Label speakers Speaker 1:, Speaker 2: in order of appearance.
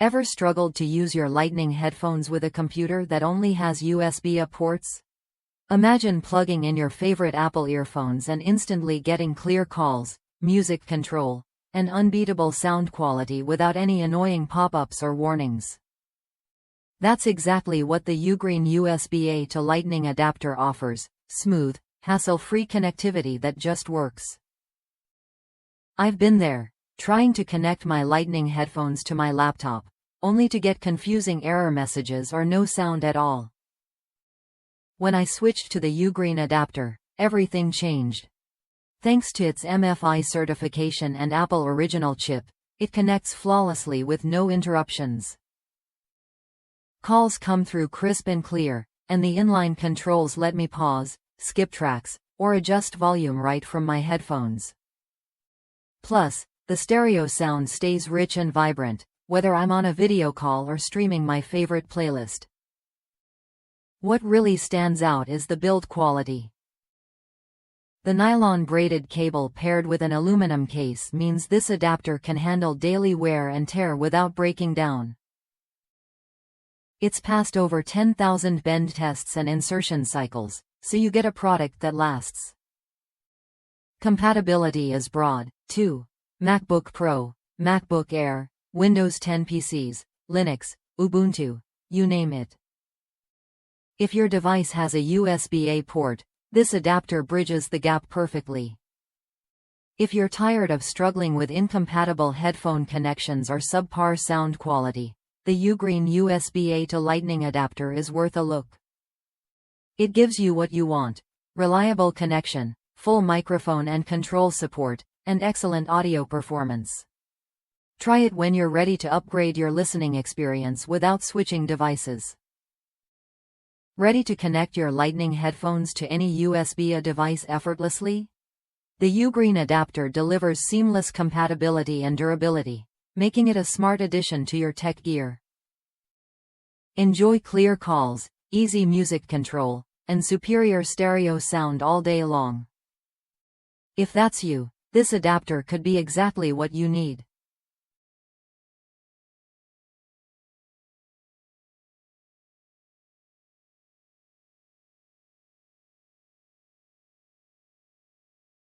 Speaker 1: Ever struggled to use your Lightning headphones with a computer that only has USB A ports? Imagine plugging in your favorite Apple earphones and instantly getting clear calls, music control, and unbeatable sound quality without any annoying pop-ups or warnings. That's exactly what the UGREEN USB A to Lightning adapter offers: smooth, hassle-free connectivity that just works. I've been there, trying to connect my Lightning headphones to my laptop, only to get confusing error messages or no sound at all. When I switched to the UGREEN adapter, everything changed. Thanks to its MFI certification and Apple Original chip, it connects flawlessly with no interruptions. Calls come through crisp and clear, and the inline controls let me pause, skip tracks, or adjust volume right from my headphones. Plus, the stereo sound stays rich and vibrant, whether I'm on a video call or streaming my favorite playlist. What really stands out is the build quality. The nylon braided cable paired with an aluminum case means this adapter can handle daily wear and tear without breaking down. It's passed over 10,000 bend tests and insertion cycles, so you get a product that lasts. Compatibility is broad, too. MacBook Pro, MacBook Air, Windows 10 PCs, Linux, Ubuntu, you name it. If your device has a USB A port, this adapter bridges the gap perfectly. If you're tired of struggling with incompatible headphone connections or subpar sound quality, the UGREEN USB A to Lightning adapter is worth a look. It gives you what you want: reliable connection, full microphone and control support, and excellent audio performance. Try it when you're ready to upgrade your listening experience without switching devices. Ready to connect your Lightning headphones to any USB A device effortlessly? The UGREEN adapter delivers seamless compatibility and durability, making it a smart addition to your tech gear. Enjoy clear calls, easy music control, and superior stereo sound all day long. If that's you, this adapter could be exactly what you need.